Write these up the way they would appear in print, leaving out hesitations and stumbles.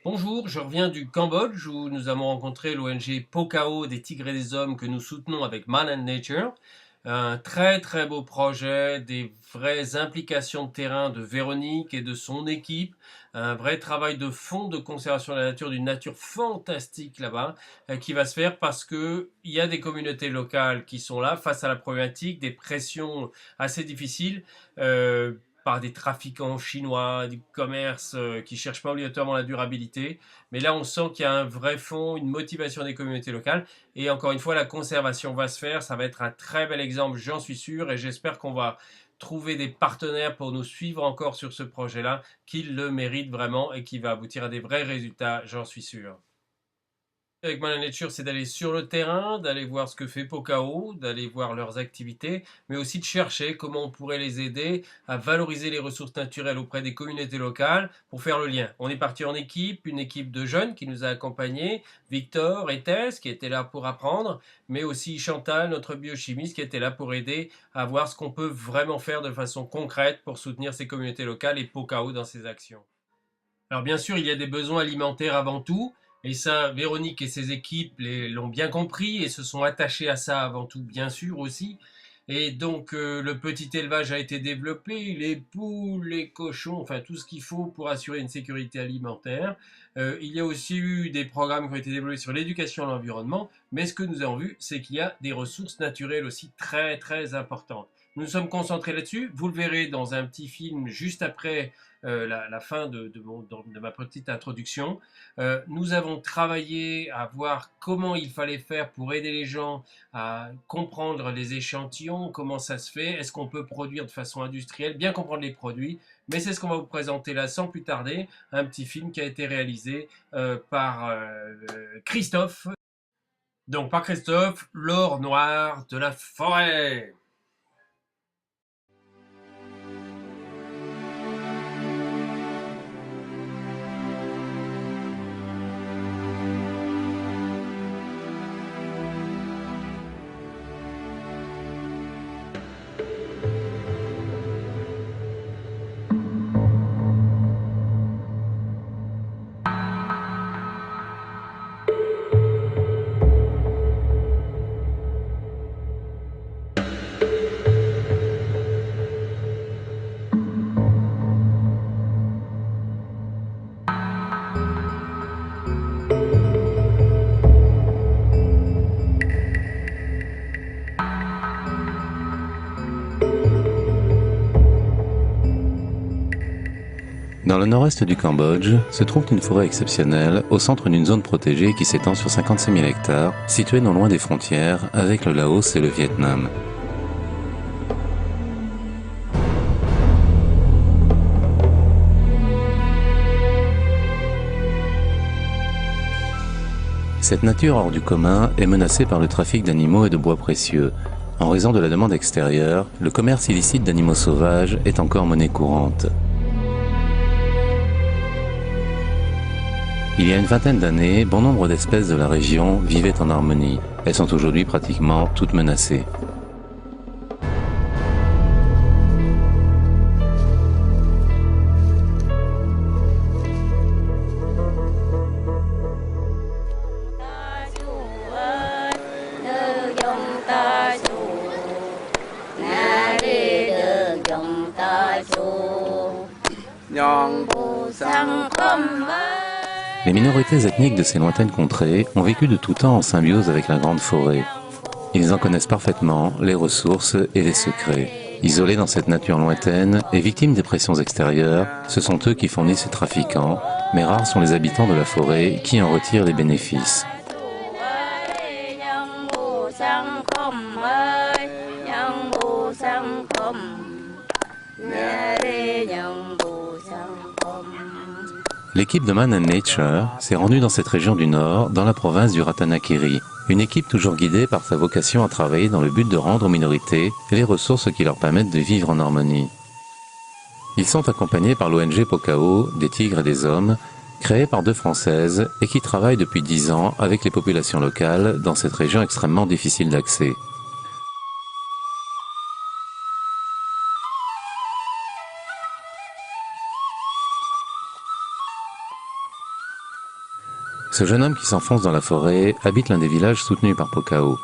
Bonjour, je reviens du Cambodge où nous avons rencontré l'ONG Pokao des Tigres et des Hommes que nous soutenons avec Man and Nature. Un très très beau projet, des vraies implications de terrain de Véronique et de son équipe, un vrai travail de fond de conservation de la nature, d'une nature fantastique là-bas, qui va se faire parce que il y a des communautés locales qui sont là face à la problématique, des pressions assez difficiles. euh, Par des trafiquants chinois, du commerce qui ne cherchent pas obligatoirement la durabilité. Mais là, on sent qu'il y a un vrai fond, une motivation des communautés locales. Et encore une fois, la conservation va se faire. Ça va être un très bel exemple, j'en suis sûr. Et j'espère qu'on va trouver des partenaires pour nous suivre encore sur ce projet-là, qui le mérite vraiment et qui va aboutir à des vrais résultats, j'en suis sûr. Avec Mother Nature, c'est d'aller sur le terrain, d'aller voir ce que fait Pokao, d'aller voir leurs activités, mais aussi de chercher comment on pourrait les aider à valoriser les ressources naturelles auprès des communautés locales pour faire le lien. On est parti en équipe, une équipe de jeunes qui nous a accompagnés, Victor et Tess qui étaient là pour apprendre, mais aussi Chantal, notre biochimiste, qui était là pour aider à voir ce qu'on peut vraiment faire de façon concrète pour soutenir ces communautés locales et Pokao dans ses actions. Alors bien sûr, il y a des besoins alimentaires avant tout, et ça, Véronique et ses équipes l'ont bien compris et se sont attachés à ça avant tout, bien sûr aussi. Et donc le petit élevage a été développé, les poules, les cochons, enfin tout ce qu'il faut pour assurer une sécurité alimentaire. Il y a aussi eu des programmes qui ont été développés sur l'éducation à l'environnement, mais ce que nous avons vu, c'est qu'il y a des ressources naturelles aussi très très importantes. Nous nous sommes concentrés là-dessus, vous le verrez dans un petit film juste après la fin de ma petite introduction. Nous avons travaillé à voir comment il fallait faire pour aider les gens à comprendre les échantillons, comment ça se fait, est-ce qu'on peut produire de façon industrielle, bien comprendre les produits. Mais c'est ce qu'on va vous présenter là sans plus tarder, un petit film qui a été réalisé par Christophe. Donc par Christophe, l'or noir de la forêt. Dans le nord-est du Cambodge se trouve une forêt exceptionnelle au centre d'une zone protégée qui s'étend sur 56 000 hectares, située non loin des frontières avec le Laos et le Vietnam. Cette nature hors du commun est menacée par le trafic d'animaux et de bois précieux. En raison de la demande extérieure, le commerce illicite d'animaux sauvages est encore monnaie courante. Il y a une vingtaine d'années, bon nombre d'espèces de la région vivaient en harmonie. Elles sont aujourd'hui pratiquement toutes menacées. Les minorités ethniques de ces lointaines contrées ont vécu de tout temps en symbiose avec la grande forêt. Ils en connaissent parfaitement les ressources et les secrets. Isolés dans cette nature lointaine et victimes des pressions extérieures, ce sont eux qui fournissent ces trafiquants, mais rares sont les habitants de la forêt qui en retirent les bénéfices. L'équipe de Man and Nature s'est rendue dans cette région du Nord, dans la province du Ratanakiri. Une équipe toujours guidée par sa vocation à travailler dans le but de rendre aux minorités les ressources qui leur permettent de vivre en harmonie. Ils sont accompagnés par l'ONG Pokao, des Tigres et des Hommes, créée par deux Françaises et qui travaille depuis 10 ans avec les populations locales dans cette région extrêmement difficile d'accès. Ce jeune homme qui s'enfonce dans la forêt habite l'un des villages soutenus par Pokao.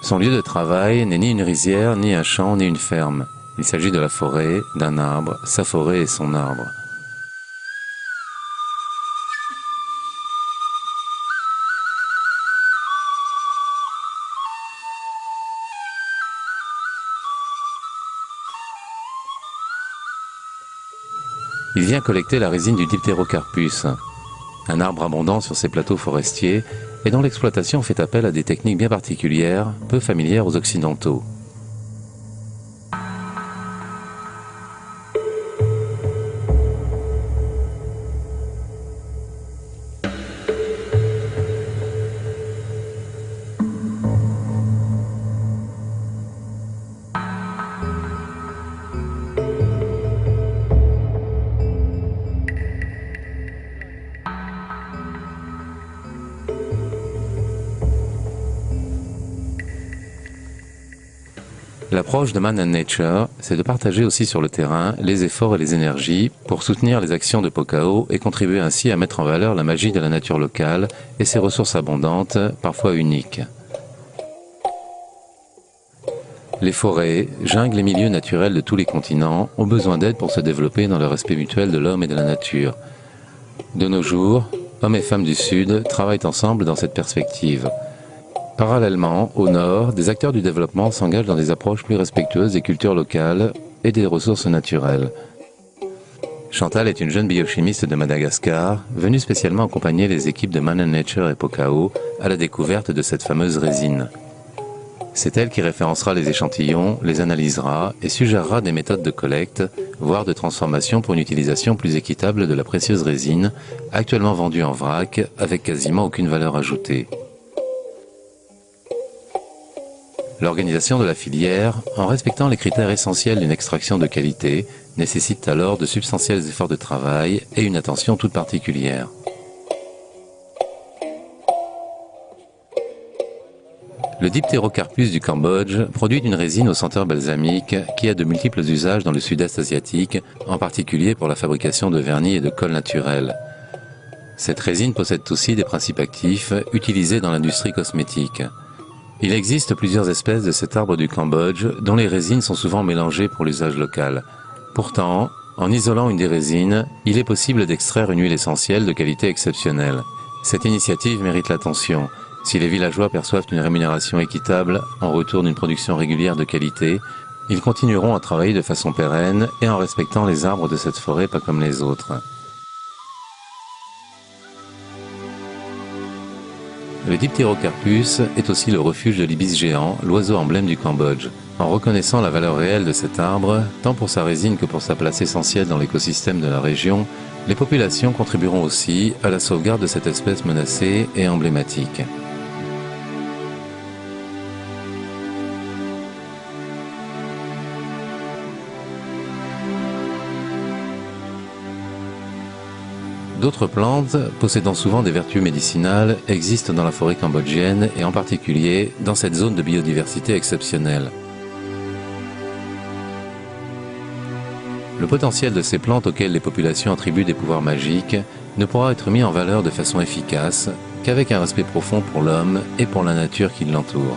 Son lieu de travail n'est ni une rizière, ni un champ, ni une ferme. Il s'agit de la forêt, d'un arbre, sa forêt et son arbre. Il vient collecter la résine du Dipterocarpus, un arbre abondant sur ces plateaux forestiers et dont l'exploitation fait appel à des techniques bien particulières, peu familières aux Occidentaux. L'approche de Man and Nature, c'est de partager aussi sur le terrain les efforts et les énergies pour soutenir les actions de Pokao et contribuer ainsi à mettre en valeur la magie de la nature locale et ses ressources abondantes, parfois uniques. Les forêts, jungles et milieux naturels de tous les continents ont besoin d'aide pour se développer dans le respect mutuel de l'homme et de la nature. De nos jours, hommes et femmes du Sud travaillent ensemble dans cette perspective. Parallèlement, au nord, des acteurs du développement s'engagent dans des approches plus respectueuses des cultures locales et des ressources naturelles. Chantal est une jeune biochimiste de Madagascar, venue spécialement accompagner les équipes de Man and Nature et Pokao à la découverte de cette fameuse résine. C'est elle qui référencera les échantillons, les analysera et suggérera des méthodes de collecte, voire de transformation pour une utilisation plus équitable de la précieuse résine, actuellement vendue en vrac avec quasiment aucune valeur ajoutée. L'organisation de la filière, en respectant les critères essentiels d'une extraction de qualité, nécessite alors de substantiels efforts de travail et une attention toute particulière. Le Dipterocarpus du Cambodge produit une résine aux senteurs balsamiques qui a de multiples usages dans le sud-est asiatique, en particulier pour la fabrication de vernis et de colle naturels. Cette résine possède aussi des principes actifs utilisés dans l'industrie cosmétique. Il existe plusieurs espèces de cet arbre du Cambodge dont les résines sont souvent mélangées pour l'usage local. Pourtant, en isolant une des résines, il est possible d'extraire une huile essentielle de qualité exceptionnelle. Cette initiative mérite l'attention. Si les villageois perçoivent une rémunération équitable en retour d'une production régulière de qualité, ils continueront à travailler de façon pérenne et en respectant les arbres de cette forêt pas comme les autres. Le Dipterocarpus est aussi le refuge de l'ibis géant, l'oiseau emblème du Cambodge. En reconnaissant la valeur réelle de cet arbre, tant pour sa résine que pour sa place essentielle dans l'écosystème de la région, les populations contribueront aussi à la sauvegarde de cette espèce menacée et emblématique. D'autres plantes, possédant souvent des vertus médicinales, existent dans la forêt cambodgienne et en particulier dans cette zone de biodiversité exceptionnelle. Le potentiel de ces plantes auxquelles les populations attribuent des pouvoirs magiques ne pourra être mis en valeur de façon efficace qu'avec un respect profond pour l'homme et pour la nature qui l'entoure.